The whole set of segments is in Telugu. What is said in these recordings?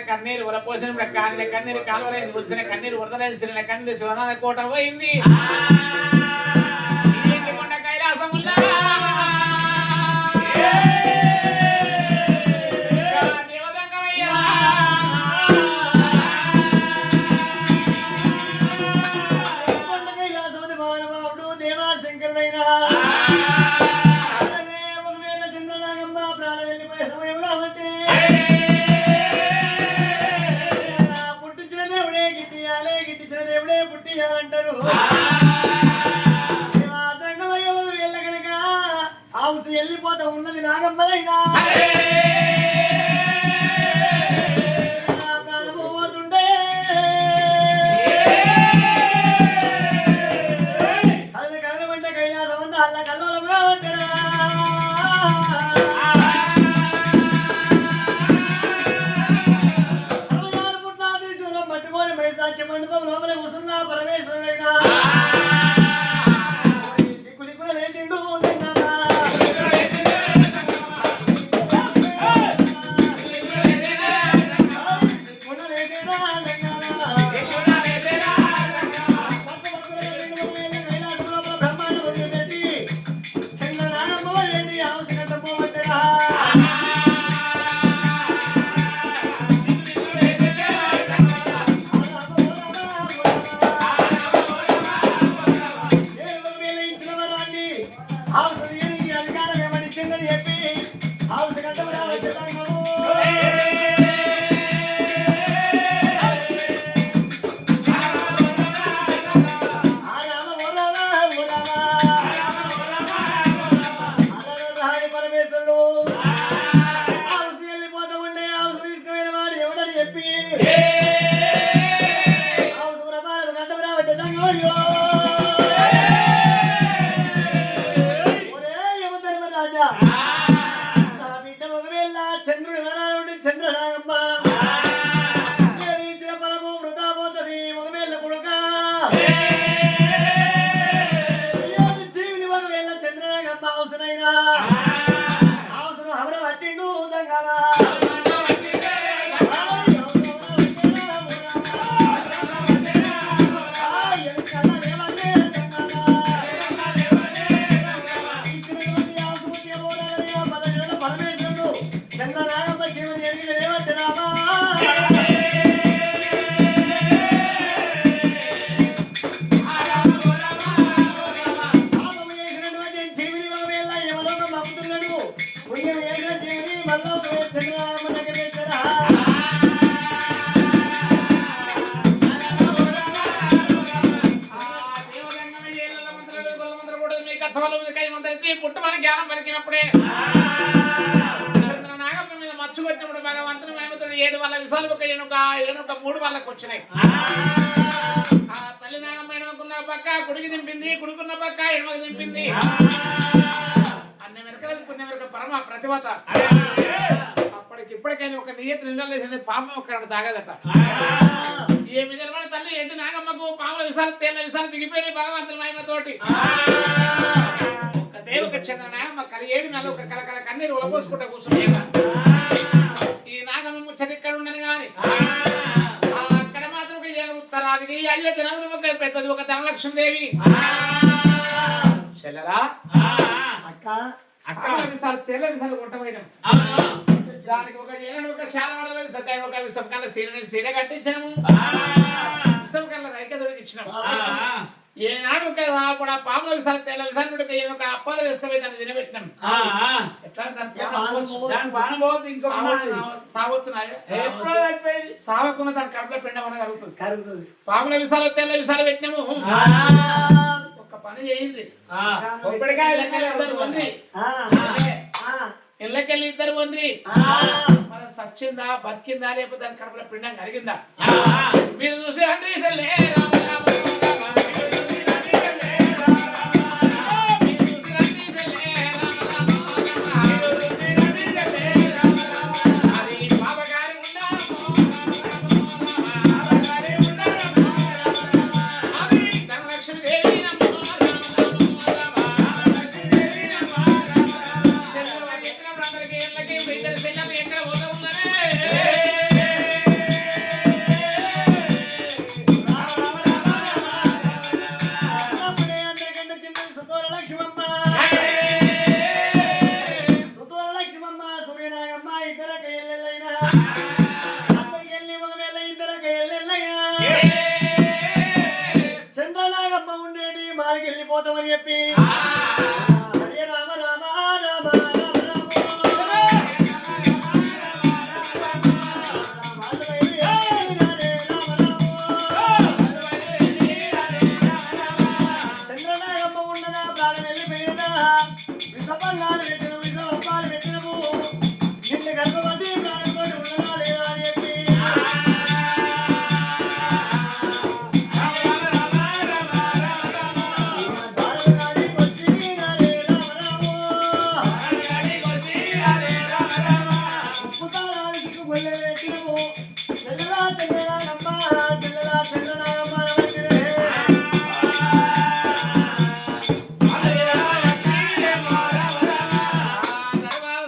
కన్నీరు వరపోసిన కన్నీరు కాలువలైంది వచ్చిన కన్నీరు వరదలైన సిరిన కన్నీరు శివనాథ కోట పోయింది కొండ కైలాసముల్లా దేవదంగమయ్యా కైలాసముని మానవాడు దేవాశంకరుడైనా ఒకవేళ చంద్రనాగమ్మ ప్రాణం వెళ్ళిపోయే సమయంలో అంటే గిట్టించిన దేవుడే పుట్టియాలంటారు సంగమయ్యవరు వెళ్ళ కనుక హౌస్ వెళ్ళిపోతా ఉన్నది నాగమ్మదైనా ప్రాణము పోతుండే కళ్ళ కళ్ళమంటే కైలాసం అంతా అల్ల కల్లోలముగా ఉంటారా మండపం లోపల కూర్చున్నా పరమేశ్వరుడైనా దిక్కు దిక్కున లేచిండు బ్రహ్మాండ పెట్టి చంద్ర నాగమ్మ ఏంటి అవసరం పోవట్టా అధికారం ఏమని ఇచ్చిందని చెప్పి హౌస్ కట్టమని పరమేశ్వరుడు హౌస్ వెళ్ళిపోతా ఉండే హౌస్ తీసుకుపోయిన వాడు ఎవడని చెప్పి హౌస్ ప్రమాణం కట్టమని రావట్టే నా బిడ్డ ఒకవేళ చంద్రుడు నారాయణుడి చంద్రనాగమ్మ ఇచ్చిన ఫలము వృధా పోతుంది ఒకవేళ కొడుక జీవిని ఒకవేళ చంద్రనాగమ్మ అవసరమైనా అవసరం అవడం పట్టిండు దంగమా చంద్రనాగమ్మ జీవని ఎరిగిన ఏమంటున్నావా జీవిని ఒకవేళ ఎవరో పంపుతున్నాడు పుణ్యం ఏడిన జీవిని మళ్ళీ చంద్రనాగమ్మ దగ్గర పెట్టారా పుట్టమని జ్ఞానం పలికినప్పుడే చంద్రనాగమ్మ మీద మచ్చు కొట్టినప్పుడు భగవంతుని మేమతుడు 7 వాళ్ళ విశాలు ఒక ఏనుక 3 వాళ్ళకి వచ్చినాయి ఆ తల్లి నాగమ్మ ఎడమకున్న పక్క కుడికి దింపింది కుడుకున్న పక్క ఎడమకు దింపింది అన్న వెనకలేదు పుణ్య వెనక పరమ ప్రతిభత అప్పటికిప్పటికైనా ఒక నియతి నిండాలేసింది పాపం ఒక్కడ తాగదట ఏ విధమైన తల్లి ఎంటి నాగమ్మకు పాముల విశాలు తేళ్ల విశాలు దిగిపోయినాయి భగవంతుని మహిమతోటి ఒక చంద్రనాగమ్మ 7 నెలలు ఒక కలకల కన్నీరు ఉలపోసుకుంటా కూర్చున్నాయి ఈ నాగమ్మ ముచ్చట ఇక్కడ ఉండని గాని అక్కడ మాత్రం ఒక ఉత్తరాదికి అయ్యే దినములు ఒక పెద్దది ఒక ధనలక్ష్మీదేవి చెల్లెలా అక్క అక్క విశాలు తేళ్ల విశాలు కొట్టబోయినాం దానికి ఒక ఏడు ఒక శాల సత్యాన్ని ఒక విషం కల్లా సీర కట్టించాము విషం కల్లా రైక దొరికిచ్చినాము ఏనాడు కూడా పాముల విశాలు తెల్ల విశాలు ఒక అప్పాలు వేసుకుపోయి దాన్ని తినబెట్టినాం సావకున్న దాని కడుపులో పిండం కలుగుతుంది పాముల విశాలు తెల్ల విశాలు పెట్టినాము ఒక పని చేయింది ఇళ్ళకెళ్ళి 2 వంది మన సచ్చిందా బతికిందా లేకపోతే దాని కడుపులో పిండం కరిగిందా మీరు చూసి రండి చంద్రనాగమ్మ ఉండేది మాకి వెళ్ళిపోతామని చెప్పి హరే రామ రామ రామ రామ రామ చంద్రనాగమ్మ ఉండదా ప్రాణం వెళ్ళిపోయిందా విషపన్నాలు పెట్టిన విషపాలు పెట్టినము నిన్ను గర్భవతి ప్రాణంతో ఉండదా లేదా అని చెప్పి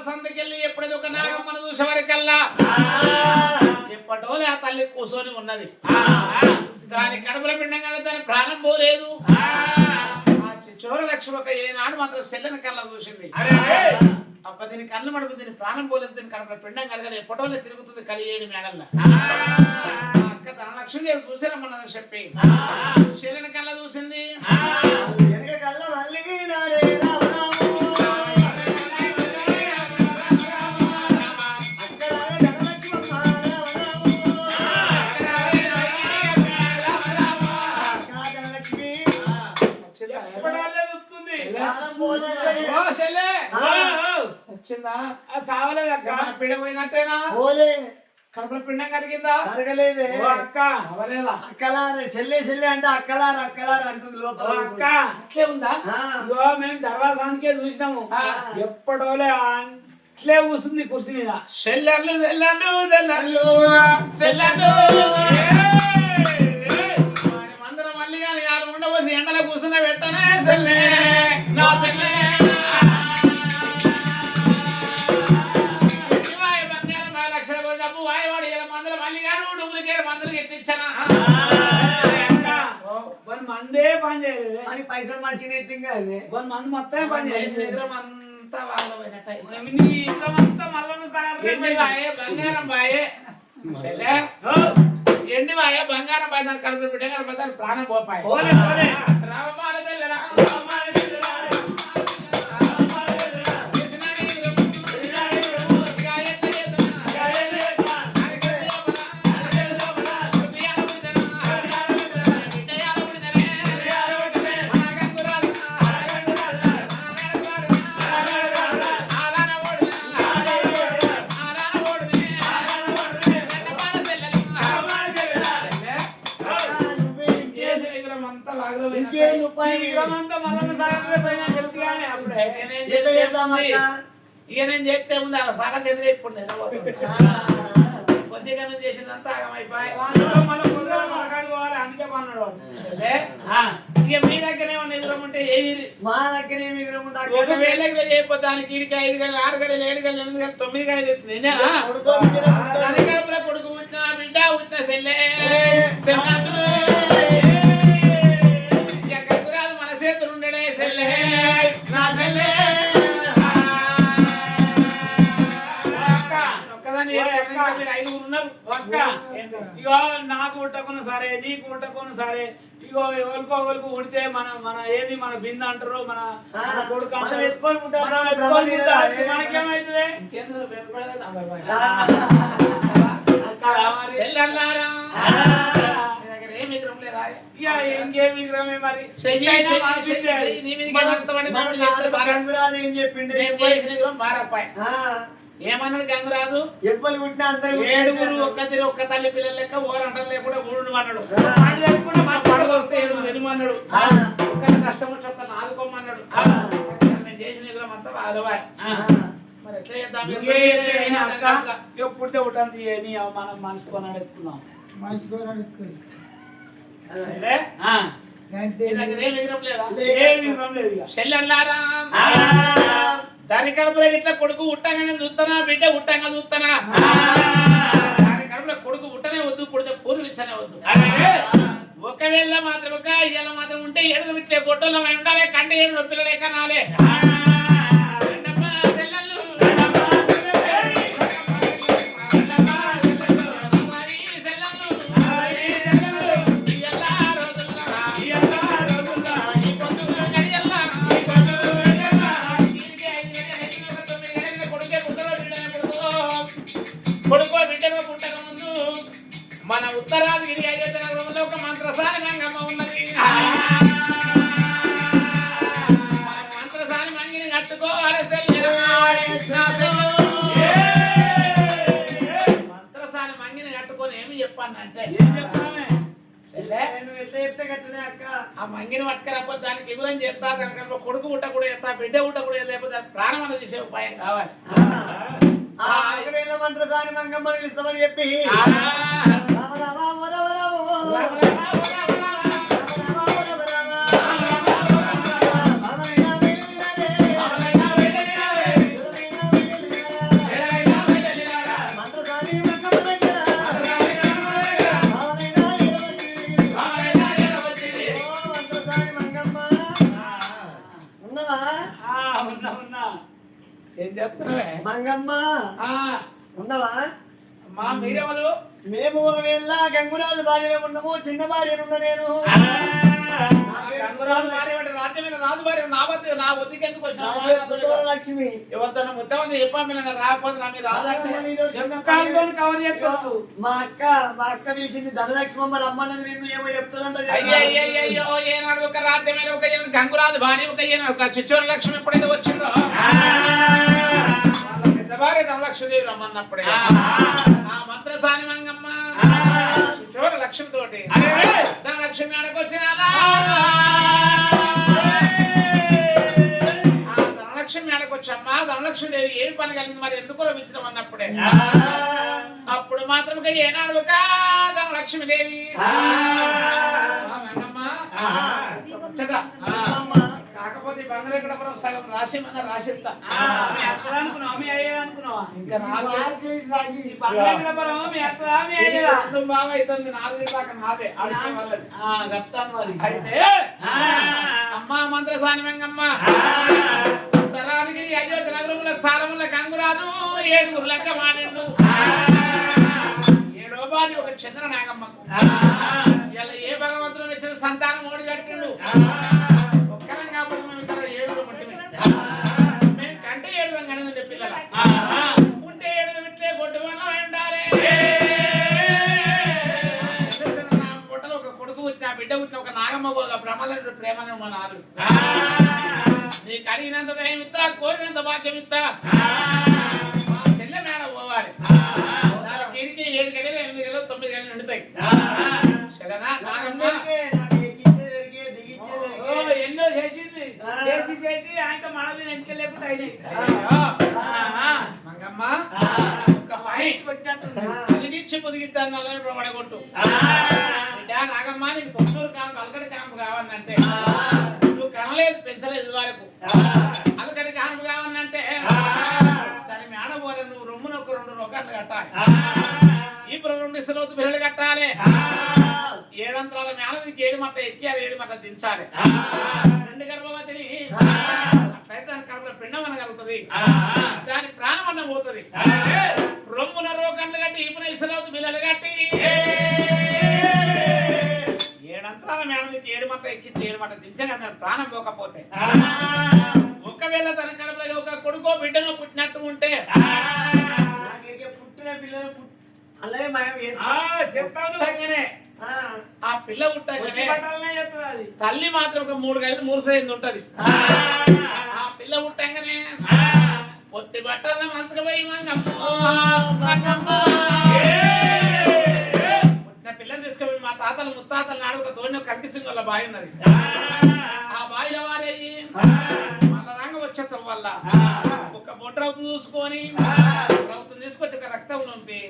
సంతకెళ్ళి ఎప్పుడైతే ఒక నాగమ్మను చూసేవారికల్లా ఎప్పటోలే ఆ తల్లి కూర్చొని ఉన్నది. దాని కడుపుల పిండంగానే దాని ప్రాణం పోలేదు. ఆ చోర లక్ష్మక ఏనాడు మాత్రం సెల్లని కళ్ళ చూసింది. అప్ప దీని కళ్ళు మడుపు దీని ప్రాణం పోలేదు. దీని కడుపుల పిండం కలగలి ఎప్పటోలే తిరుగుతుంది కలియేడు మేడల్లా. అక్క తన లక్ష్మీదేవి చూసారమ్మన్నదని చెప్పి సెల్లని కళ్ళ చూసింది. పిండం పోయినట్టేనా? కడుపుల పిండం కరిగిందా? కరగలేదే అక్క. అవలేదా? అక్కలార చెల్లె చెల్లె అంటే అక్కలార అక్కలార అంటుంది లోపల అక్క అట్లే ఉందా? ఇగో మేము దర్వాసానికే చూసినాము. ఎప్పటోలే అట్లే కూర్చుంది కుర్చీ మీద. సెల్లర్లు సెల్లర్లు సెల్లర్లు సెల్లర్లు మందరం మళ్ళీ కానీ వాళ్ళు ఉండబోసి ఎండలో కూర్చున్న పెట్టనే సెల్లే నా సెల్లే బంగారం 5 లక్షల డబ్బు వాయవాడు ఇలా మందులు మళ్ళీ కానీ డబ్బులకి మందులు ఎత్తిచ్చానా? వన్ మందే పని చేయలేదు. అని పైసలు మంచిగా ఎత్తింగా వన్ మంది మొత్తమే పని చేయలేదు. అంతా వాళ్ళ పోయినట్టు మళ్ళీ ఎండి వాయే బంగారం వాయే సెల్లే ఎండి వాయే బంగారం బాయ్ దాని కడుపు బిడ్డ గారు దాని ప్రాణం పోపాయి. రామమాల తెల్ల రామమాల తెల్ల ఇక నేను చేస్తే ముందు ఆ సాగ చెందిన ఇప్పుడు నిద్రపోతుంది. కొద్దిగా నేను చేసిందంతా ఆగమైపోయి ఇక మీ దగ్గర ఏమన్నా నిద్రం ఉంటే ఏది మా దగ్గర ఒకవేళ చేయకపోతే దానికి 5 గంటలు 6 గంటలు 7 గంటలు 8 గంటలు 9 గంటలు కడుపులో కొడుకు పుట్టిన బిడ్డ పుట్టిన సెల్లే గంగురాలు మన చేతులు ఉండడే సెల్లే నా సెల్లే మీరు 5 ఉన్నారు. ఇగో నాకు ఉట్టకున్న సరే నీకు ఉట్టకున్న సరే ఇగో ఎవరికో ఉడితే మన ఏది మన బింద అంటారు మన కొడుకు అంటారు మనకేమైతుంది? ఇంకేం విగ్రహమే మరి ఏం చెప్పిండు ఏమన్నాడు గంగురాజు? ఎవ్వరు పుట్టినా అందరూ 7 ఒక్క తల్లి పిల్లలు లెక్క ఓరంటారు లేకుండా ఊరుడు అన్నాడు. వస్తే 7 ఎనుమన్నాడు. ఒక్కరి కష్టం వచ్చి ఒక్కరిని ఆదుకోమన్నాడు. నేను చేసిన విగ్రహం అంతా బాగా మరి ఎట్లా చేద్దాం? పుడితే ఉంటుంది మనం మనసుకోనాడు ఎత్తుకున్నాం. ఏం విగ్రహం లేదా? ఏ విగ్రహం లేదు. చెల్లెల్లారా దాని కడుపులో ఇట్లా కొడుకు ఉట్టగానే చూస్తానా బిడ్డ ఉట్టంగా చూస్తానా? దాని కడుపులో కొడుకు ఉట్టనే వద్దు పుడితే పూర్వించనే వద్దు. ఒకవేళ మాత్రం ఇలా మాత్రం ఉంటే 7 ఇట్లే గొడ్డలో ఉండాలి. కంట 7 పిల్లలే కనాలే. అందులో ఒక మంత్రసాని మంగమ్మ ఉన్నది మంత్రసాని మంగిని కట్టుకోవాలి మంత్రసాని మంగిని కట్టుకొని ఏమి చెప్పానంటే ఏం చెప్పామే నువ్వు ఎట్లా చెప్తే గట్లనే అక్క. ఆ మంగిని పట్టుకరాకపోతే దానికి ఎగురని చేస్తా దానికి కొడుకు పుట్ట కూడా చేస్తా బిడ్డ పుట్ట కూడా లేకపోతే దానికి ప్రాణం అనేది తీసే ఉపాయం కావాలి ఆ ఆగవేల మంత్రసాని మంగమ్మని పిలుస్తామని చెప్పి ఆ, రామ రామ ఓ రామ రామ ఓ. రామ రామ, రామ రామ, రామ. రామ రామ ఓ రామ రామ. రామయ్య వెళ్ళినాడే. రామయ్య వెళ్ళినాడే. రామయ్య వెళ్ళినాడా. ఏలైనా వెళ్ళినాడా. మంత్రసాని మంగమ్మ దగ్గర. రామయ్య రామయ్య ఎడవచ్చి. రామయ్య ఎడవచ్చిరి. ఓ మంత్రసాని మంగమ్మ. ఉన్నవా ఉన్నా ఏం చెప్తున్నావే మంగమ్మ ఆ, ఉన్నవా? మా మీరెవరు మేము ఒకవేళ గంగురాజు భార్యలో ఉన్నాము, చిన్న భార్యనున్న నేను. గంగురాజు భార్య అంటే రాజ్యమైన రాజు భార్య నా వద్దకు ఎందుకు నా పేరు సుతోర వచ్చిన లక్ష్మి. ఎవరితో మొత్తం చెప్పాను రాకపోతే నా మీరు రాజు అంటే కాలుతో కవర్ చేసుకోవచ్చు మా అక్క తీసింది ధనలక్ష్మమ్మ రమ్మన్నది నిన్ను ఏమో చెప్తుందంట. అయ్యో ఏనాడు ఒక రాజ్యమైన ఒక గంగురాజు భార్య ఒక ఏనాడు ఒక చిచ్చోర లక్ష్మి ఎప్పుడైతే వచ్చిందో వాళ్ళ పెద్ద భార్య ధనలక్ష్మీదేవి రమ్మన్నప్పుడే ఆ మంత్రసాని మంగమ్మ చిచ్చోర లక్ష్మి తోటి ధనలక్ష్మి ఆడకొచ్చినాదా ధనలక్ష్మి ఆడకొచ్చమ్మా ధనలక్ష్మీదేవి ఏం పని కలిగింది మరి ఎందుకు విచిత్రం అన్నప్పుడే అప్పుడు మాత్రం ఏనాడు ఒక ధనలక్ష్మీదేవి మంగమ్మ ముచ్చట. కాకపోతే బంగారు ఎక్కడ సగం రాసి మన రాసిస్తా అనుకున్నావా మీ అయ్యేది అనుకున్నావా ఇంకా నాలుగు ఈ పన్నెండు పరం మీ అత్తదా మీ అయ్యేదా బాగా అవుతుంది 4 దాకా నాదే అడిగే వాళ్ళది గప్తాను మరి అయితే అమ్మా మంత్రసాని మంగమ్మ తరానికి అయోధ్య నగరముల సారముల గంగురాజు 7 లెక్క మాడిండు 7వ బాది ఒక చంద్ర నాగమ్మకు ఇలా ఏ భగవంతుడు ఇచ్చిన సంతానం ఓడి కట్టిండు ఒక్కరం కాబట్టి మేము ఇద్దరు 7 ఉంటుంది మేము కంటే 7 కనదండి పిల్లల ఉంటే 7 విట్లే గొడ్డు వల్ల ఉండాలి పొట్టలో ఒక కొడుకు పుట్టిన బిడ్డ పుట్టిన ఒక నాగమ్మ ఒక బ్రహ్మలుడు ప్రేమను మా నాలుగు నీకు అడిగినంత దయం ఇస్తా కోరినంత భాగ్యం ఇస్తా మా చెల్లె మేడ పోవాలి దానికి ఎదికి 7 గడియలు 8 గడియలు 9 గడియలు నిండుతాయి సరేనా నాగమ్మ ఎన్నో చేసింది చేసి ఆయన మనది వెంటనే లేకుండా అయినాయి మంగమ్మ ఒక పని పొదిగిచ్చి పొదిగిద్దాన్ని అలానే పడగొట్టు బిడ్డ నాగమ్మ నీకు 90 కాలం అలకడి కాంపు కావాలంటే నువ్వు కనలేదు పెంచలేదు వరకు అలకడి కాంపు కావాలంటే దాని మేడ పోలే నువ్వు రొమ్మున ఒక 2 రొకాలు కట్టాలి ఈ 2 ఇసులోతు బిడ్డలు కట్టాలి 7 అంతరాల మేడ నీకు 7 మట్ట ఎక్కియాలి 7 మట్ట దించాలి 2 గర్భవతిని అట్లయితే దాని కడుపులో పిండం అనగలుగుతుంది దాని ప్రాణం అన్న పోతుంది రొమ్మున రోకన్లు కట్టి ఈపున ఇసులోతు బిల్లలు కట్టి 7 అంతరాల మేడ నీకు 7 మట్ట ఎక్కించి 7 మట్ట దించగా దాని ప్రాణం పోకపోతే ఒకవేళ తన కడుపులో ఒక కొడుకో బిడ్డనో పుట్టినట్టు ఉంటే పుట్టిన పిల్లలు అలాగే మాయం చెప్తాను పుట్టగానే ఆ పిల్ల పుట్టగానే చెప్తుంది తల్లి మాత్రం ఒక 3 గంటలు మూసైంది ఉంటది ఆ పిల్ల పుట్టంగానే పొత్తి బట్టల మంచుకు పోయి పుట్టిన పిల్లని తీసుకుపోయి మా తాతలు ముత్తాతలు నాడు ఒక తోడిని కనిపిస్తుంది వాళ్ళ బావి ఉన్నది ఆ బావిలో వారేయి మళ్ళా రంగ వచ్చేతం వల్ల ఒక బొట్ట రౌతు చూసుకొని రౌతుని తీసుకొచ్చి ఒక రక్తం నుంపి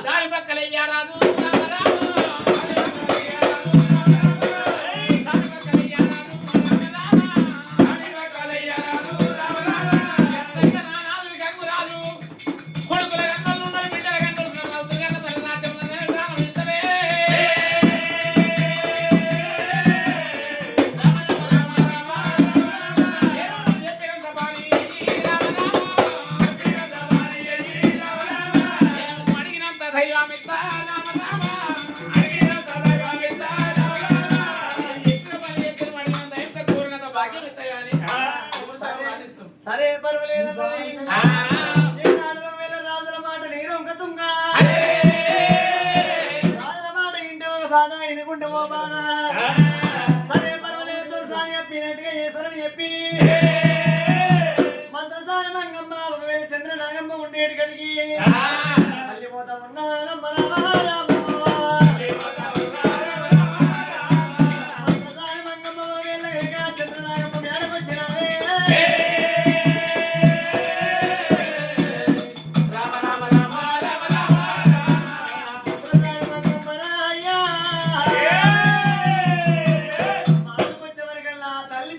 దాని పక్కన వెయ్యారాదు దైవమిత్త రామ రామ లేకుంటే ఓ బాధ సరే పర్వాలేదు సాని చెప్పినట్టుగా చేశారని చెప్పి మంత్రసాని మంగమ్మ ఒకవేళ చంద్ర నాగమ్మ ఉండేటి కదిగి అల్లిపోతా ఉన్నానమ్మ మంత్రసాని మంగమ్మ ఒకవేళ చంద్ర నాగమ్మ మేడకొచ్చినారే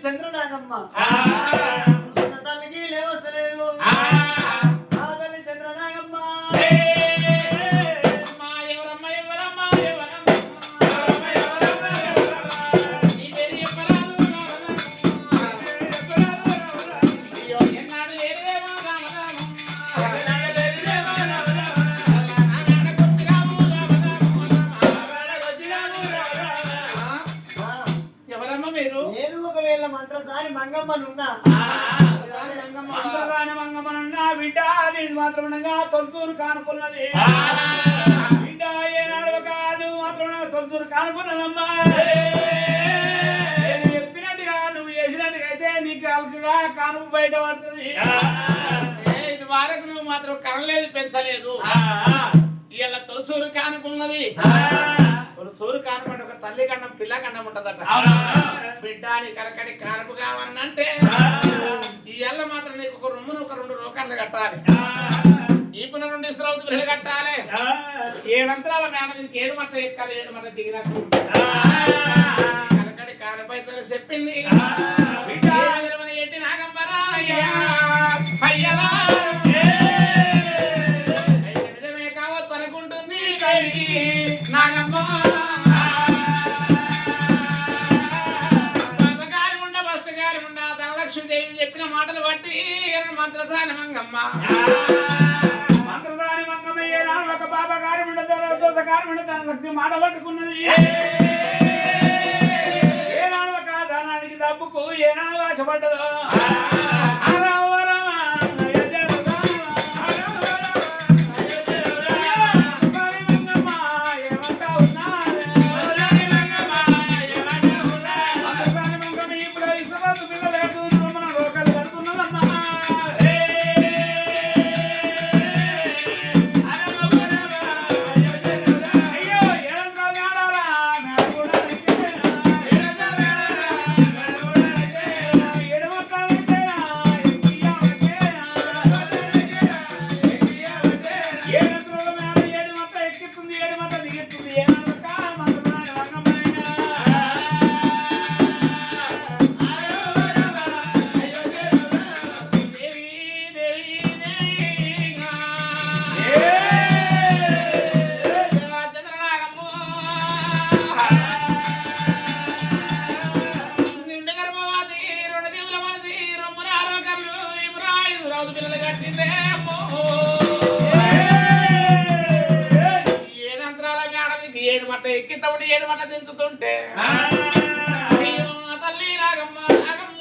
చంద్రనాగమ్మ తల్లికి లేవస్తలేదు ఆ తల్లి చంద్రనాగమ్మ ఎవరమ్మా మీరు? నేను ఒకవేళ మంత్రసాని మంగమ్మనున్నా మంత్రసాని మంగమ్మనున్నా బిడ్డ నేను మాత్రమనగా తొలసూరు కానుకున్నది బిడ్డ ఏనాడు కాదు మాత్రమే తొలసూరు కానుకున్నదమ్మా నేను చెప్పినట్టుగా నువ్వు చేసినట్టుగా అయితే నీకు అల్కగా కానుపు బయట పడుతుంది ఇది వరకు నువ్వు మాత్రం కనలేదు పెంచలేదు ఇలా తొలసూరు కానుకున్నది తొలసూరు కానుకుంటే ఒక తల్లి కన్నం పిల్ల కన్నం ఉంటదట బిడ్డాని కలకడి కానుపు కావాలంటే ఇవాళ మాత్రం నీకు ఒక రొమ్మును ఒక 2 రోకాళ్ళు కట్టాలి ఈ పునః 2 ఇస్రావుతు బిడ్డలు కట్టాలి 7 అంతరాల మేడ నీకు 7 మట్ల ఎక్కాలి 7 మట్ల దిగినట్టు కలకడి కానుపై చెప్పింది ఎట్టి నాగంబరా అయ్యలా నిజమే కావచ్చు అనుకుంటుంది నాగమ్మ ధనలక్ష్మీదేవి చెప్పిన మాటలు బట్టి మంత్రసాని మంగమ్మ మంత్రసాని మంగమ్మ ఏనాడు ఒక బాబా కార్యం ఉండదు దోసకారం ఉండదు ధనలక్ష్మి మాట పట్టుకున్నది ఏనాడు ఒక ధనానికి డబ్బుకు ఏనాడు ఆశపడ్డదు ఏడు మట్ల ఎక్కి తమ్ముడు 7 మట్ల దించుతుంటే అయ్యో తల్లి నాగమ్మ నాగమ్మ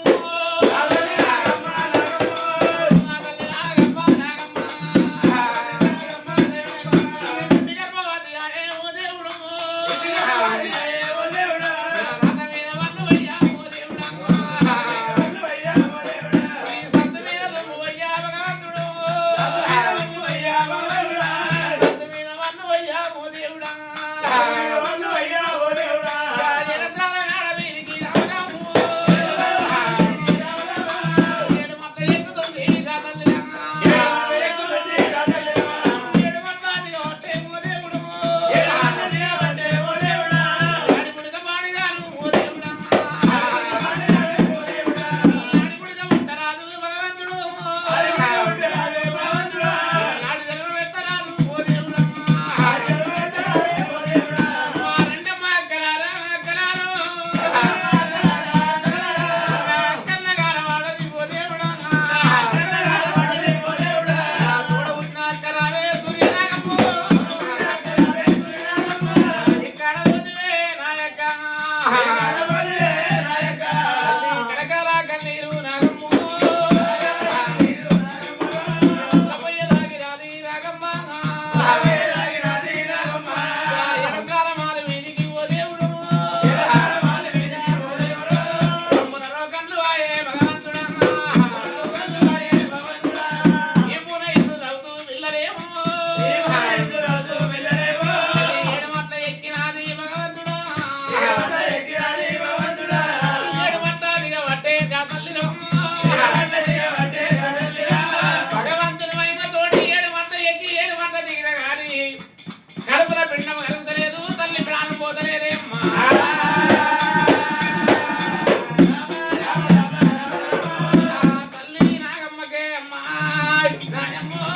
తల్లి నాగమ్మకే అమ్మాయి నాయమ్మో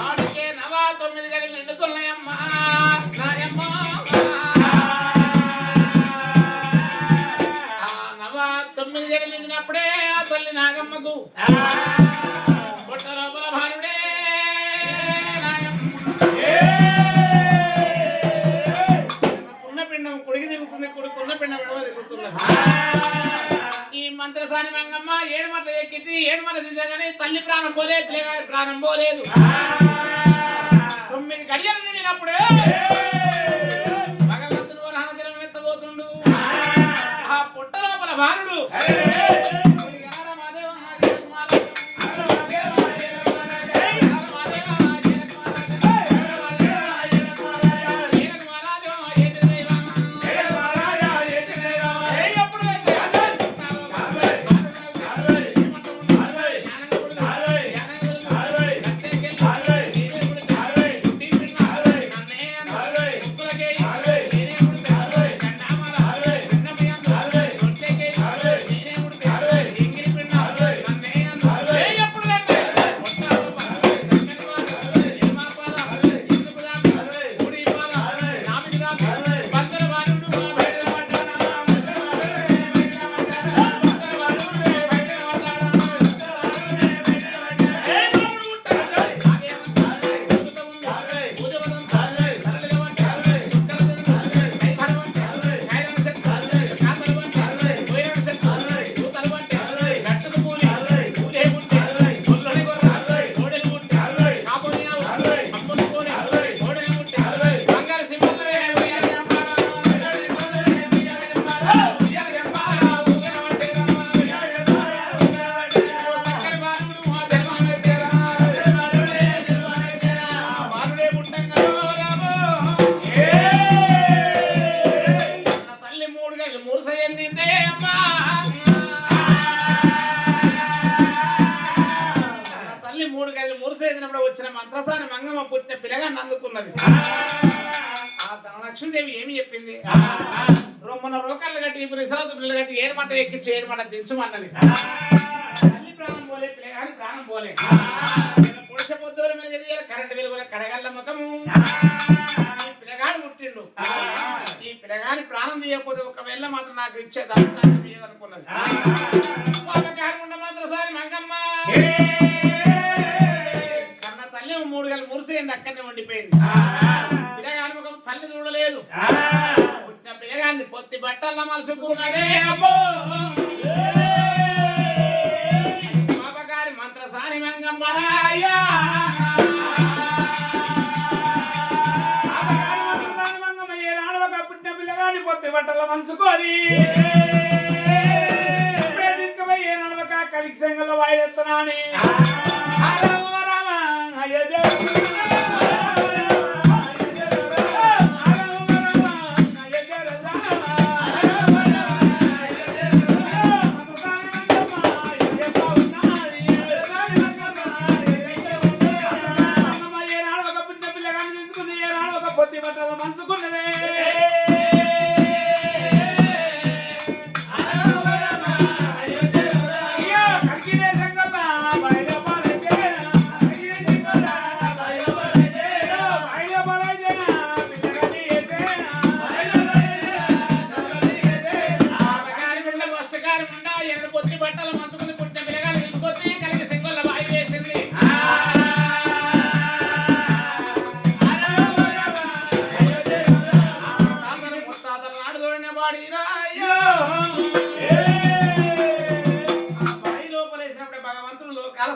ఆడికే నవా 9 గడిలు నిండుతున్నాయమ్మా నాయమ్మో నవా 9 గడిలు నిండినప్పుడే ఆ తల్లి నాగమ్మకు పొట్ట లోపల భారుడే ఉన్న పిండం కొడికి తిరుగుతుంది కొడుకున్న పిండం విడవ తిరుగుతున్నది ఈ మంత్రసాని మంగమ్మ 7 మట్ల ఎక్కించి 7 మట్ల దిద్దగానే తల్లి ప్రాణం పోలే పిల్లగారి ప్రాణం పోలేదు 9 గడియలు నిండినప్పుడే భగవంతుడు వరాహజలం ఎత్తబోతుండు ఆ పొట్ట లోపల భారుడు వచ్చిన మంత్రసాని మంగమ్మ పుట్టిన పిల్లగాన్ని అందుకున్నది ఆ ధనలక్ష్మీదేవి ఏమి చెప్పింది రొమ్మన రోకళ్ళు కట్టి ఇప్పుడు ఇసరతు పిల్లలు కట్టి 7 మట్ట ఎక్కించి 7 మట్ట దించమన్నది తల్లి ప్రాణం పోలే పిల్లగాని ప్రాణం పోలే పురుష పొద్దుల మీద కరెంటు వెలుగుల కడగల్ల ముఖము పిల్లగాడు పుట్టిండు ఈ పిల్లగాని ప్రాణం తీయకపోతే ఒకవేళ మాత్రం నాకు ఇచ్చే దాన్ని తీయదనుకున్నది మంత్రసాని మంగమ్మ తల్లి 3 గంటలు మురిసేయండి అక్కడనే ఉండిపోయింది పిల్లగాని ముఖం తల్లి చూడలేదు పుట్టిన పిల్లగాన్ని పొత్తి బట్టల్లో మలుచుకున్నదే అబ్బో పాపగారి మంత్రసాని మంగమ్మరాయ్యా పుట్టిన పిల్లగాని పొత్తి బట్టల్లో మలుచుకొని తీసుకుపోయి ఏ నడవక కలికి సంగంలో వాయిదెత్తనాని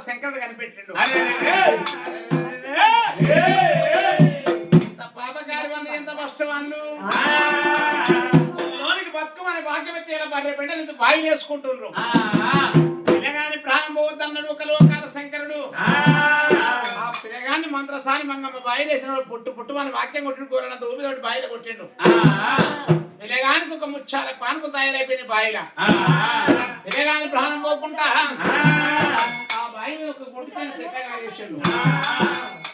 శంకరుడు కనిపెట్టిండు పాపగారి వాళ్ళు ఎంత కష్టవాళ్ళు లోనికి బతుకమని భాగ్యమెత్తి ఇలా బర్రె బిడ్డలు బాయి చేసుకుంటుండ్రు పిల్లగాని ప్రాణం పోవద్దన్నాడు ఒక లోకాల శంకరుడు ఆ పిల్లగాన్ని మంత్రసాని మంగమ్మ బాయి వేసిన పుట్టు పుట్టు అని వాక్యం కొట్టిండు కోరినంత ఊపితోటి బాయిలో కొట్టిండు పిల్లగానికి ఒక ముచ్చాల పానుకు తయారైపోయిన బాయిలా పిల్లగాని ప్రాణం పోకుండా ఆ బాయి మీద ఒక కొడుకుని పిల్లగా చేసిండు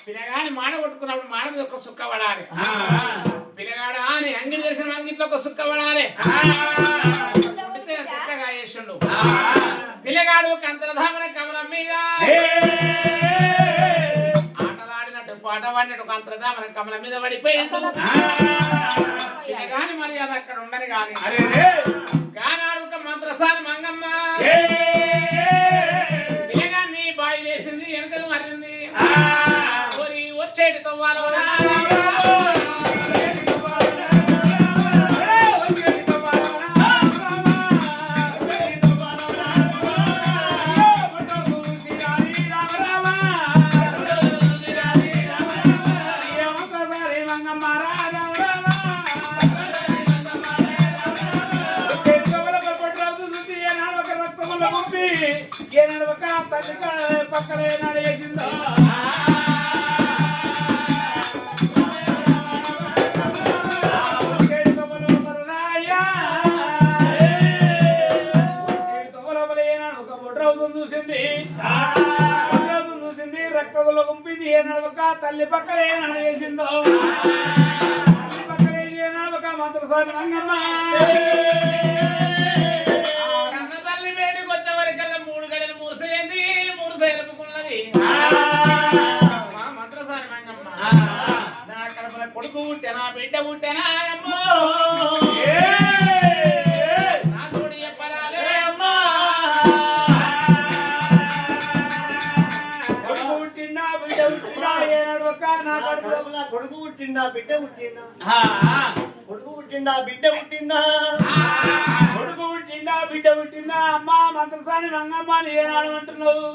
పిల్లగాని మాడ కొట్టుకున్నప్పుడు మాడ మీద ఒక సుక్క పడాలి ఒక సుక్కబడాలి చక్కగా చేసిండు పిల్లగాడు కంతరధామన కమలం మీద ఆటలాడినట్టు పాట పాడినట్టు కంతరధామన కమలం మీద పడిపోయిండు గాని మరి అది అక్కడ ఉండని గాని గానాడు ఒక మంత్రసాని మంగమ్మ పిల్లగాన్ని బాయి వేసింది వెనకది మరింది వచ్చేటి తవ్వాలో పక్కనే నడేసిందో చూసింది రక్తంలో గుంపింది ఏ నడవక తల్లి పక్కనే నడేసిందో పక్కనే ఏ నడవక మంత్రసాని మంగమ్మ తల్లి వేడికి వచ్చే వరకల్లా 3 గడియలు మూసలేంది 3 సైలుకున్నది మా మంత్రసాని మంగమ్మ నా కడుపున కొడుకు పుట్టెనా బిడ్డ పుట్టెనా అమ్మో నా తోడి చెప్పరాలే అమ్మా కొడుకు పుట్టిండా బిడ్డ పుట్టిండా ఏ నడవక నా కడుపులో కొడుకు పుట్టిందా బిడ్డ పుట్టిందా కొడుకు పుట్టిందా బిడ్డ పుట్టిందా కొడుకు పుట్టిండా బిడ్డ పుట్టిందా అమ్మా మంత్రసాని మంగమ్మ అని ఏనాడు అంటున్నావు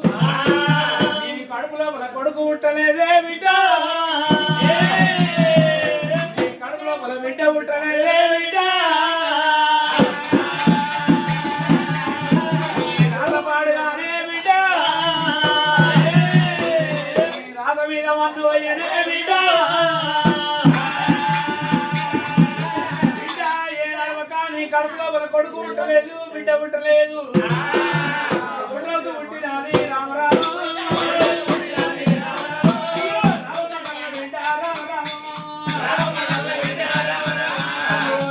నీ కడుపులో కొడుకు పుట్టలేదే బిడ్డ నీ కడుపులో బిడ్డ పుట్టలేదే బిడ్డ నీ రాధపాడుగానే బిడ్డ నీ రాధ మీద మన్ను అయ్యనే బిడ్డ కడుపులో కొడుకు పుట్టలేదు బిడ్డ పుట్టలేదు పుట్టలేదు పుట్టినది రామరామ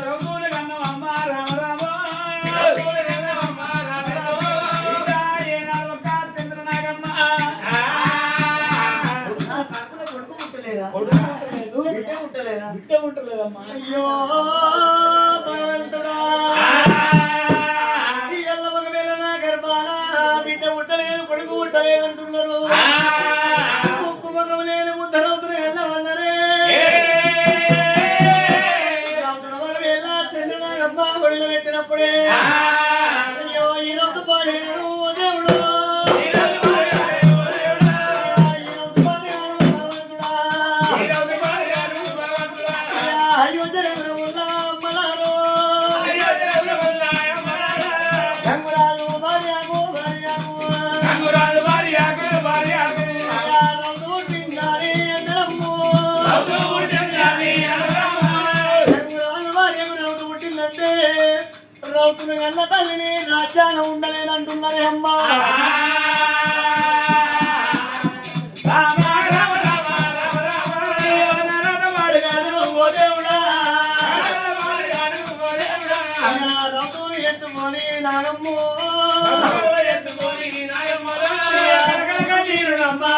రఘువుని కన్నం అమ్మ రామరామ చంద్రనాగమ్మ కొడుకు పుట్టలేదా కొడుకు పుట్టలేదు బిడ్డ పుట్టలేదా బిడ్డ పుట్టలేదమ్మా అయ్యో భగవంతుడా ఈ గల్ల మగవేళ నా గర్భాల బిడ్డ పుట్టలేదు కొడుకు పుట్టలేదు అంటున్నారు ముక్కు మగం లేని ముద్దరవుతున్న ఎల్ల వల్లరే మగవేళ చంద్రనాగమ్మ ఒడిలో పెట్టినప్పుడే అయ్యో ఈ రోజు పాడేను ఓ దేవుడు రౌతులు గల్ల తల్లిని రాజ్యాన ఉండలేదంటున్నది అమ్మా రౌతులు ఎత్తుకొని నాగమ్మో నీరునమ్మా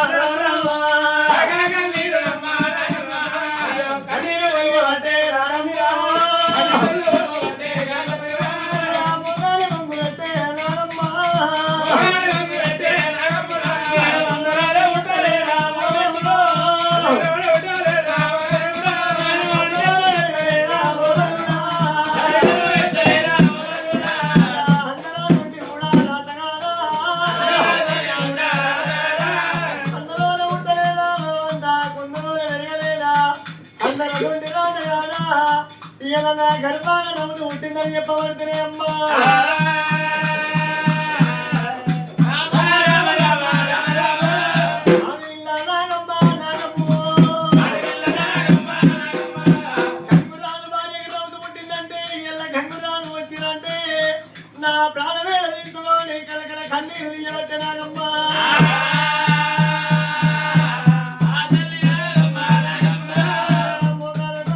ఇలా గర్భాన నవ్వుతూ ఉంటుందని చెప్పబడుతున్నాయి అమ్మా నా ప్రాణమేళ తీసుకుని కలకల కన్నీరు తీయబట్టే నాగమ్మా కన్నురాలు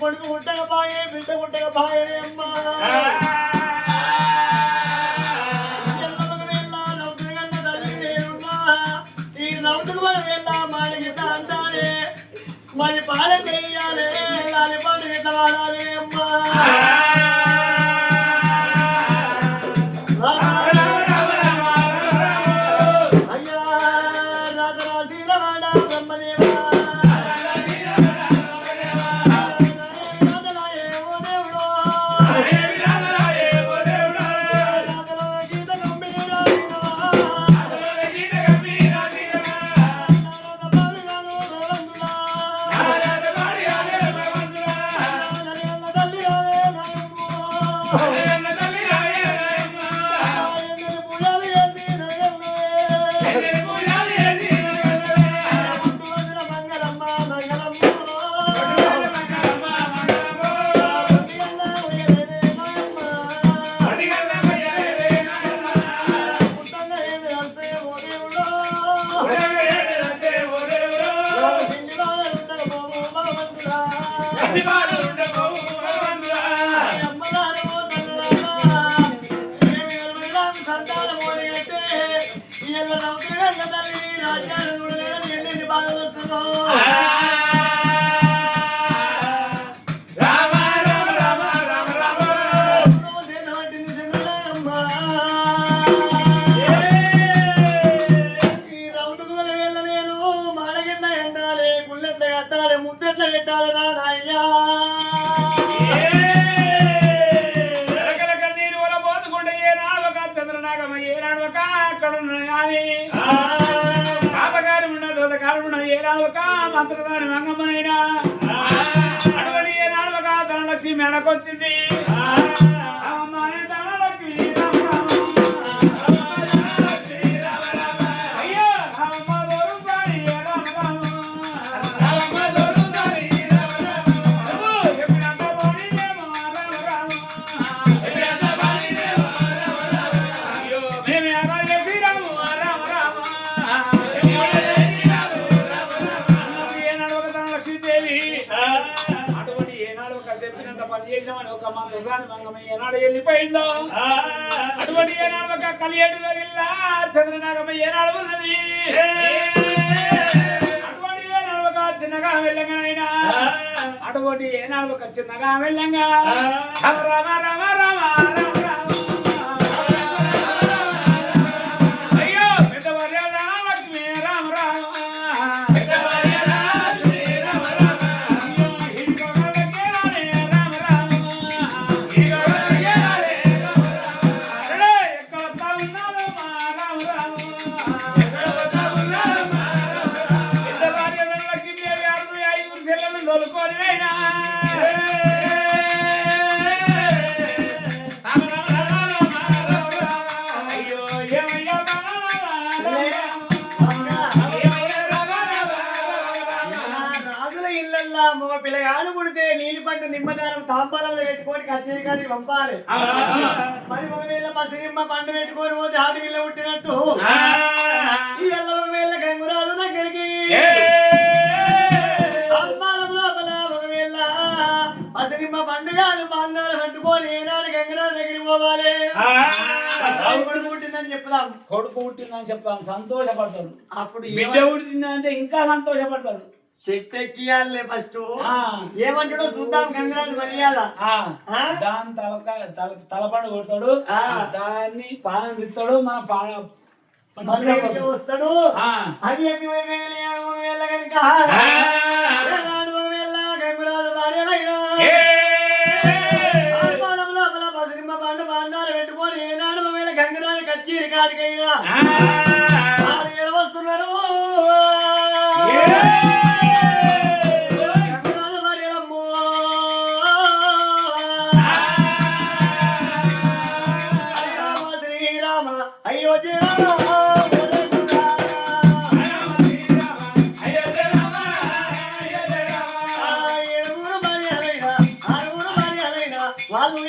కొడుకు పుట్టక బాయే బిడ్డ పుట్టక బాయనే అమ్మా ఈ నవ్వుకు వెళ్ళా మాడిగిత అంటారే మరి పాలన వేయాలి లాలి పాటు గిట్ట వాడాలి అమ్మా అయ్యా రాజరాజీల వాడ బ్రహ్మదేవా ముద్దెట్ల పెట్టాలి నాయ్యా కన్నీరు వల్ల పోతుకుంటే ఏ నాడవక చంద్రనాగమ్మ ఏ నాడవక అక్కడ పాపగారి ఉండదు కాలం ఉన్నది ఏ నాడవక మంత్రదాని మంగమ్మనైనా అటువంటి ఏ నాడవక ధనలక్ష్మి మెడకొచ్చింది అమ్మనే ధనలక్ష్మి అయ్యో అమ్మ దొరుకుతాయి అటువంటి ఏనాడు ఒక చెప్పినంత పని చేసామని ఒక మంత్రదాని మంగమ్మ ఏనాడు వెళ్ళిపోయిందో అటువంటి ఏనాడు ఒక కలియేడులో ఇల్లా చంద్రనాగమ్మ ఏనాడు ఉన్నది అటువంటి ఏనాడు ఒక చిన్నగా వెళ్ళంగానైనా అటువంటి ఏనాడు ఒక చిన్నగా వెళ్ళంగా రామ రామ రామ రామ రామ అయ్యో పెద్ద మర్యాద లక్ష్మి రామ రామ మగ పిల్లగాడు పుడితే నీళ్ళు పంట నిమ్మదానం తాంబాలంలో పెట్టుకొని కచేరి కాడికి పంపాలి మరి ఒకవేళ పసిరిమ్మ పంట పెట్టుకొని పోతే ఆడి పిల్ల పుట్టినట్టు ఈ ఎల్ల ఒకవేళ గంగురాజు దగ్గరికి తాంబాలం లోపల ఒకవేళ పసిరిమ్మ పండుగ బాంధాలు పట్టుకొని ఏనాడు గంగరాజు దగ్గరికి పోవాలి కొడుకు పుట్టిందని చెప్తాం కొడుకు పుట్టిందని చెప్తాం సంతోషపడతాడు అప్పుడు బిడ్డ పుట్టిందంటే ఇంకా సంతోషపడతాడు చెట్టు ఎక్కియాలే ఫస్ట్ ఏమంటాడో చూద్దాం గంగరాజు మర్యాద దాని తలపండు కొడతాడు దాన్ని పానం తిస్తాడు మన వస్తాడు అది చెప్పి వెళ్ళ కనుక గంగరాజు భార్యలైనా లోపల పసిరిమ్మ పండు బాంధాలు పెట్టుకొని ఏనాడు ఒకవేళ గంగరాజు కచ్చేరి కాడికైనా వస్తున్నారు వాళ్ళు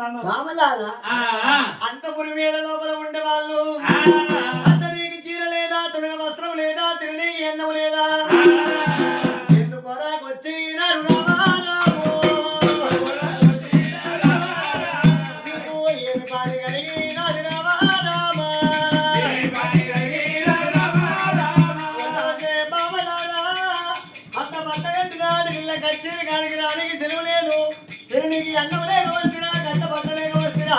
అన్నారు. రామలారా ఆ, ఆ, అంతపురి మేడ లోపల ఉండే వాళ్ళు ఆ, అంత నీకు చీర లేదా తుడగ వస్త్రం లేదా తిననీకి ఎన్నం లేదా ఎందుకొరకు వచ్చినారు రామారాము నువ్వు ఏమి పని కలిగినది రామారామా వదలదే బావలారా అంత బట్టగంటి రాని ఇళ్ళ కచ్చేరి కాడికి రానికి సెలవు లేదు తిననీకి అన్నం లేక వచ్చినా గంట బట్ట లేక వచ్చినా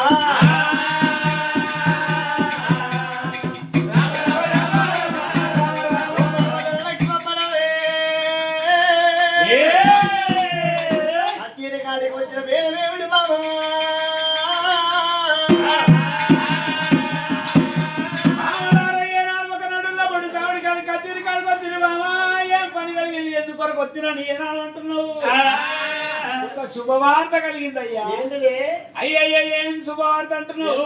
వచ్చిన వేదమేమిడి బాబా ఎందుకొరకు వచ్చినా నీ ఏనాడు అంటున్నావు? ఒక శుభవార్త కలిగిందయ్యా. ఏంటిది అయ్యయ్య ఏం శుభవార్త అంటున్నావు?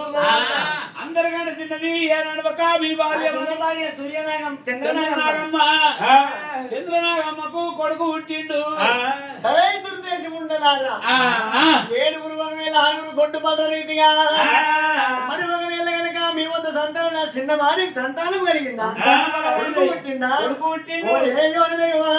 అందరికంటే చిన్నది ఏనాడు మీ భార్య సూర్యనాగం చంద్రనాగమ్మ. చంద్రనాగమ్మకు కొడుకు పుట్టిండు. దుర్దేశం ఉండలారా ఏడుగురు ఒకవేళ ఆరుగురు కొట్టు పడ్డ రీతిగా మరి ఒకవేళ కనుక మీ వద్ద సంతానం నా చిన్న వారికి సంతానం కలిగిందా కొడుకు పుట్టిందా ఓరే యోనదేవా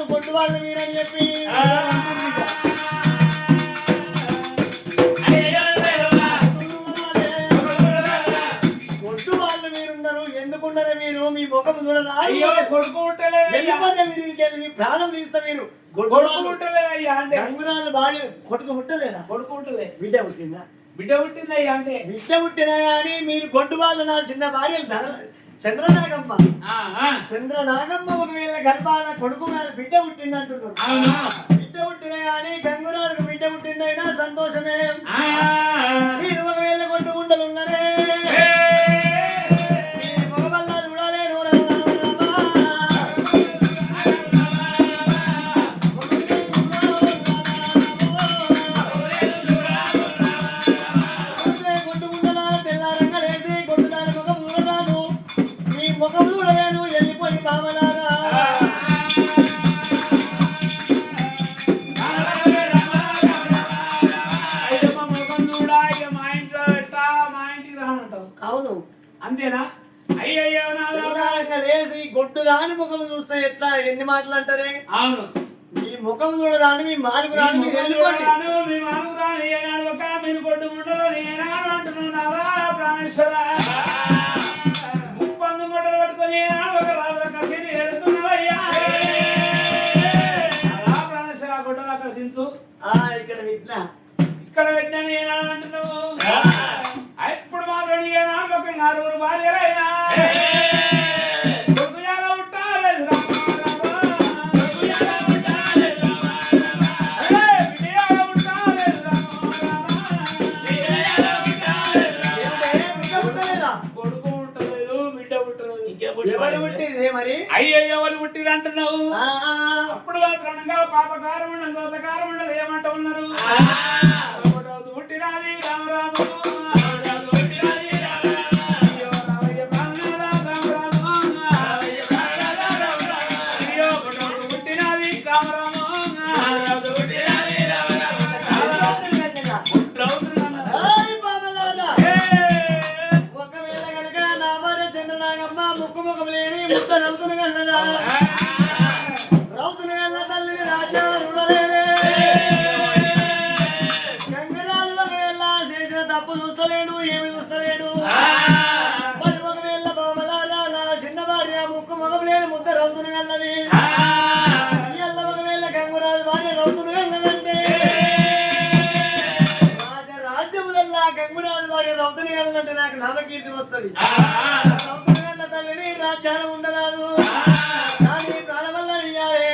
కొట్టు వాళ్ళు మీరని చెప్పి కొట్టు వాళ్ళు మీరున్నారు ఎందుకున్నారు మీరు మీ ముఖం చూడరా వెళ్ళిపోతే మీరు మీ ప్రాణం తీస్తా మీరు గంగురాజు భార్య కొడుకు పుట్టలేదా కొడుకు పుట్టలే. బిడ్డ పుట్టిందా బిడ్డ పుట్టిందయ్యా అంటే బిడ్డ పుట్టినా కానీ మీరు కొట్టు వాళ్ళు నా చిన్న భార్య చంద్రనాగమ్మ చంద్రనాగమ్మ ఒకవేళ గర్భాల కొడుకు బిడ్డ పుట్టిందంటున్నారు. బిడ్డ పుట్టినా కానీ గంగురాజుకు బిడ్డ పుట్టిందైనా సంతోషమే. మీరు ఒకవేళ కొట్టు ఉండలు ఉన్నారే మగబల్లా చూడాలేను కొట్టు ఉండలా తెల్లారంగా లేసి కొట్టు దాని ముఖం చూడరాదు మీ ముఖం చూడలేను వెళ్ళిపోయి బావలారా అవును అంతేనా? అయ్యయ్యో తెల్లారంగా లేసి కొట్టు దాని ముఖం చూస్తే ఎట్లా ఎన్ని మాటలు అంటారే అవును. మీ ముఖం చూడరాని మీ మాలుగు రాని మీరు వెళ్ళిపోండి మీరు కొట్టు ముట్టలో నేనాడు అంటున్నావా ప్రాణేశ్వర ముప్పందు ముట్టలు పట్టుకొని ఒక రాజుల కసేరి వెళుతున్నావయ్యా అలా ప్రాణేశ్వర గుడ్డలు అక్కడ దించు. ఇక్కడ విట్లా ఇక్కడ పెట్టినా ఏనాడు అంటున్నావు? ఇప్పుడు మాత్రం ఏనాడు ఒక 4 భార్యలైనా కొడుకుయాల ఉంటాలేదు కొడుకు పుట్టలేదు బిడ్డ పుట్టలేదు. ఎవరు పుట్టింది మరి అయ్యో ఎవరు పుట్టిరు అంటున్నావు? అప్పుడు మాత్రంగా పాపకారం ఉండదు దోతకారం ఉండదు ఏమంట ఉన్నారు? పుట్టినది రామరాము ఒకవేళ కనుక నా భార్య చంద్రనాగమ్మ ముక్కు ముఖం లేని ముద్ద రౌతును కల్లదా రౌతును కల్ల తల్లిని రాజ్యాలు చూడలేదే గంగరాజు ఒకవేళ చేసిన తప్పు చూస్తలేడు ఏమి చూస్తలేడు మరి ఒకవేళ బాబలారా నా చిన్న భార్య ముక్కు ముఖం లేని ముద్ద రౌతును కల్లది ఇయ్యాల ఒకవేళ గంగరాజు భార్య రౌతును కల్లదంటే రాజ్యములల్లా గంగురాజు భార్య రౌతుని కలదంటే నాకు లాభకీర్తి వస్తుంది. రౌతుని కల్ల తల్లిని రాజ్యానం ఉండరాదు కానీ ప్రాణవల్ల ఇయ్యాలే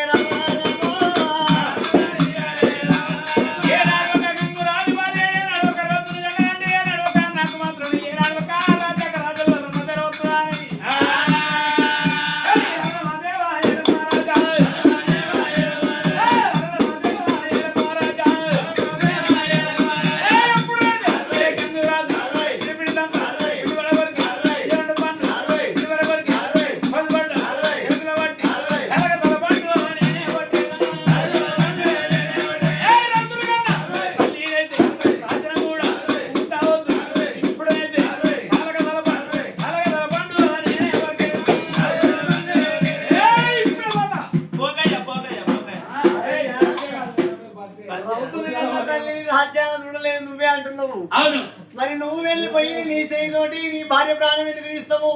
రౌతుని కన్న తల్లిని రాజ్యాన్ని చూడలేదు నువ్వే అంటున్నావు. అవును. మరి నువ్వు వెళ్ళిపోయి నీ చేయితోటి నీ భార్య ప్రాణం ఎందుకు తీస్తావు?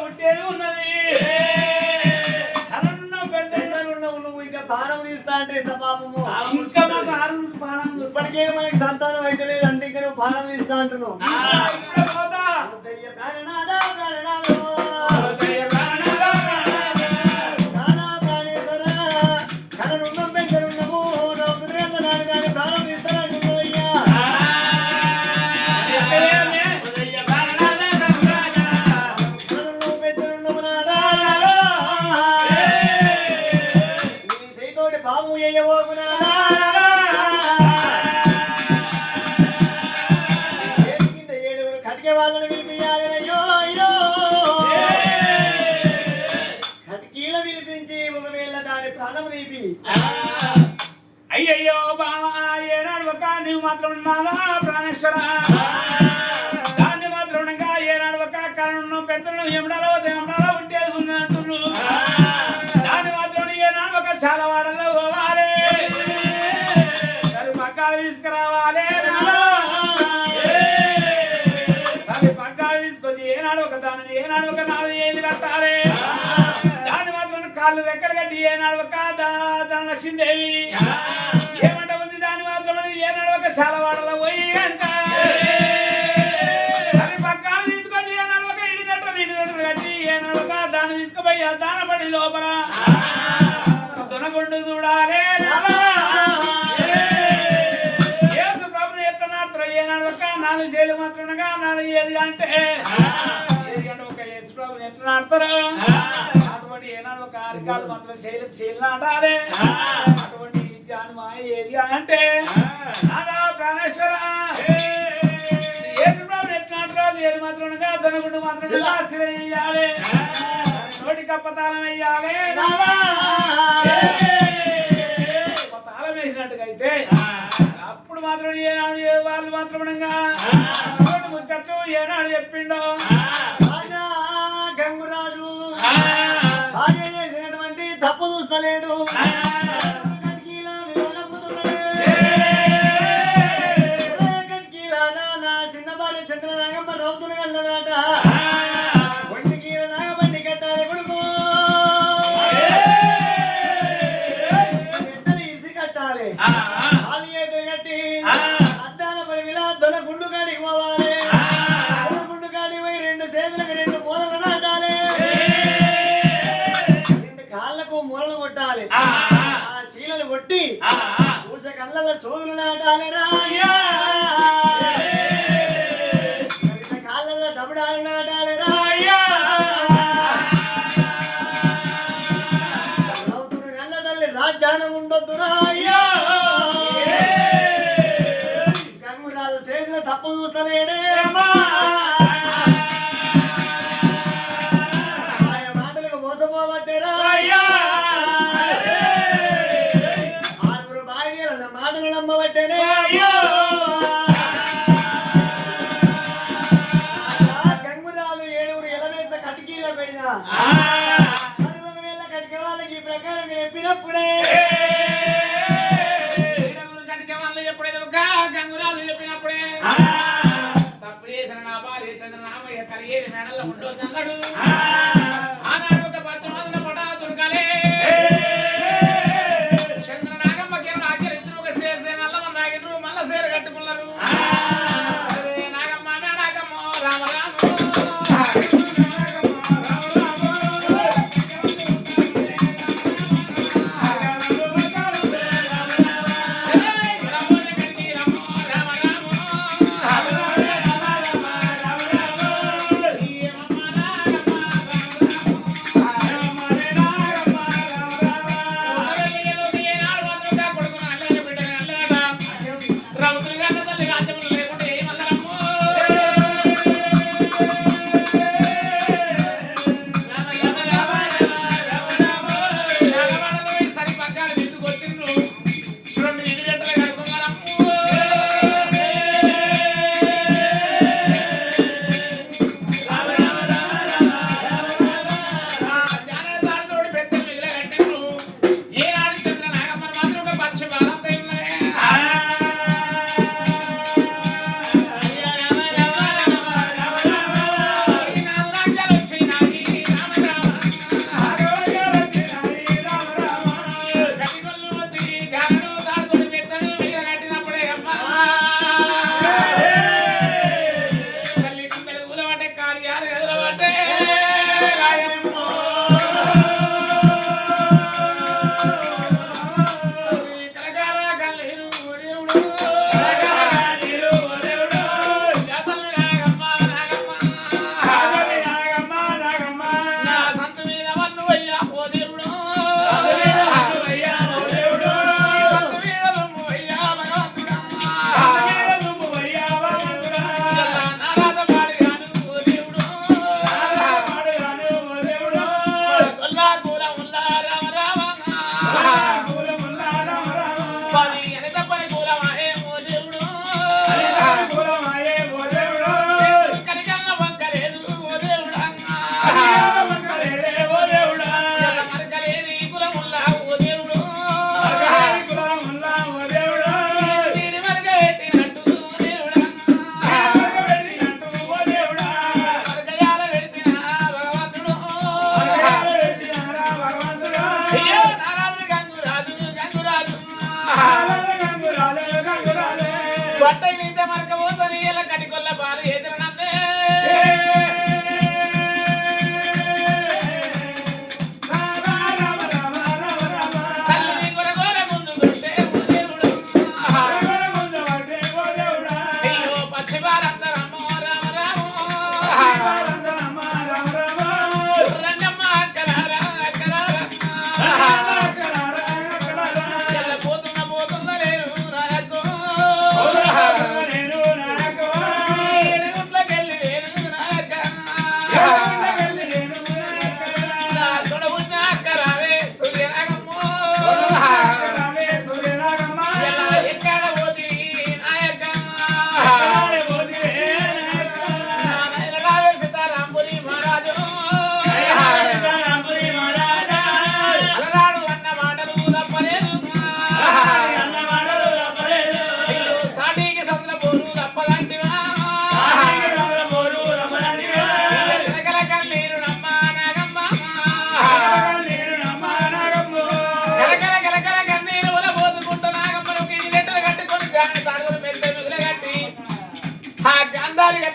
ఉట్టేది ఉన్నది. నువ్వు ఇంకా ప్రాణం తీస్తా అంటే ఎంత పాపము. ఇంకా మాకు 6 ప్రాణం ఇప్పటికే మనకి సంతానం అయితే లేదు అంటే ఇంకా నువ్వు ప్రాణం తీస్తా అంటున్నావు. వాళ్ళని పిలిపియాలయ్యో కటికీల పిలిపించి ఒకవేళ దాని ప్రాణం తీపి అయ్యయ్యో బావా ఏనాడు ఒక నువ్వు మాత్రం ఉన్నావా ప్రాణేశ్వర దాన్ని మాత్రం ఉండగా ఏనాడు ఒక కరణం పెద్దలను ఎమడాలో దేమడాలో ఉంటేది ఉన్నట్టు దాన్ని మాత్రం ఏనాడు ఒక చాలా వాడలో పోవాలి సరి పక్కాలు తీసుకురావాలి పక్కాలు తీసుకొచ్చి ఏనాడు ఒక దానిని ఏనాడు ఒక 4 ఏళ్ళు కట్టాలి దాన్ని మాత్రం కాళ్ళు రెక్కలు కట్టి ఏనాడు ఒక ధనలక్ష్మీదేవి ఏమంట ఉంది దాన్ని మాత్రం ఏనాడు ఒక చాలా వాడలో పోయి కనుక సరి పక్కాలు తీసుకొచ్చి ఏనాడు ఒక ఇడి కట్టి ఏనాడు ఒక దాన్ని తీసుకుపోయి దానపడి లోపల దొనగుండు చూడాలి ఏనాడు ఒక 4 చేలు మాత్రం 4 ఏది అంటే ఒక యేసు ప్రభు ఎట్లా నాడతారు అటువంటి ఏనాడు ఒక ఆరికాలు మాత్రం చేలు నాటాలి అటువంటి జానుమాయ ఏది అంటే నాదా ప్రాణేశ్వర యేసు ప్రభు ఎట్లా నాటారు ఏది మాత్రం దొనగుండు మాత్రం ఆశ్రయించాలి నోటి కప్పతాళం వేయాలి తాళం వేసినట్టుగా అయితే అప్పుడు మాత్రం ఏనాడు వాళ్ళు మాత్రం ముచ్చట్లు ఏనాడు చెప్పిండో గంగురాజు భార్య చేసినటువంటి తప్పు చూస్తలేడు చిన్న భార్య చంద్రనాగమ్మ రౌతులు వెళ్ళదాట ఒంటికి నాగబండి కట్టాలి కొడుకు ఇసి కట్టాలి కట్టి అద్దాల పరిమిలా దొనగుండు కాడికి పోవాలి దొనగుండు కాడికి పోయి 2 చేతులకు 2 మూలలు నాటాలి 2 కాళ్ళకు మూలలు కొట్టాలి ఆ శీలలు కొట్టి పూస కళ్ళ సోదులు నాటాలి రాయ్యా కాళ్ళ దబడాలు నాటాలి రాయ్యా రౌతుడు కళ్ళ తల్లి రాజ్యానం ఉండొద్దు రాయ్యా చేసిన తప్పు చూస్తలేడే ఆయన మాటలకు మోసపోబట్టేరా 6 భార్యల మాటలు నమ్మబట్టేనే గంగురాలు 7 ఎలవేస కటికీల పైన కటిక వాళ్ళకి ఈ ప్రకారం చెప్పినప్పుడే గంగురాజు చెప్పినప్పుడే తప్పుడు చేసిన నా భార్య చంద్రనామయ్య కలియేది మేడల్లో ఉండొచ్చు అన్నాడు. ఆనాడు ఒక 10 రోజుల పటా తురకాలే చంద్రనాగమ్మకి ఆచరిద్దరు ఒక సేరు నల్లమంది ఆగిరు మళ్ళా సేరు కట్టుకున్నారు. నాగమ్మ నాగమ్మ రామ రామ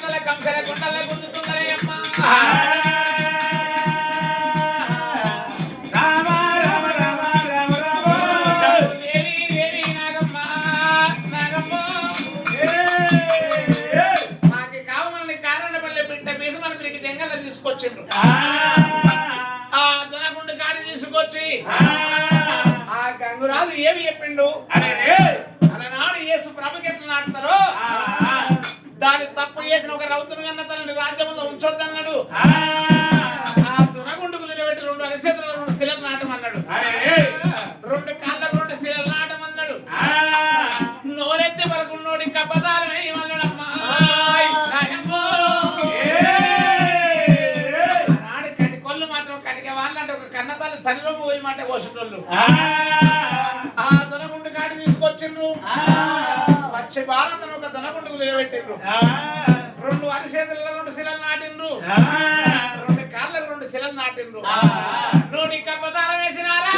కట్టల కంసల కొండల గుంజుతున్నాయి అమ్మ రామ రామ రామ రామ రామ దేవి దేవి నాగమ్మ నాగమ్మ మాకి కావమని కారణపల్లి బిడ్డ మీద మన పిల్లకి జంగల్లో తీసుకొచ్చిండ్రు ఆ దొనగుండు కాడి తీసుకొచ్చి ఆ గంగురాజు ఏమి చెప్పిండు అలనాడు యేసు ప్రభుకి ఎట్లా నాటుతారో దాని తప్పు చేసిన ఒక రౌతును కన్నా తనని రాజ్యంలో ఉంచొద్దన్నాడు ఆ దునగుండుకు నిలబెట్టి 2 అరచేతుల 2 శిలలు నాటమన్నాడు 2 కాళ్ళకు 2 శిలలు నాటమన్నాడు నోరెత్తి వరకు నోడి కపదాలు వేయమన్నాడమ్మా ఆనాడు కటి కొల్లు మాత్రం కటిక వాళ్ళంటే ఒక కన్నతాలు సరిలో పోయి మాట కోసేటోళ్ళు ఆ దునగుండు కాడి తీసుకొచ్చిండ్రు పచ్చి బాలందరూ ఒక దునగుండుకు నిలబెట్టిండ్రు 2 అరిచేతులలో 2 శిలలు నాటిండ్రు 2 కాళ్ళకు 2 శిలలు నాటిండ్రు నోటి కప్పదారం వేసినారా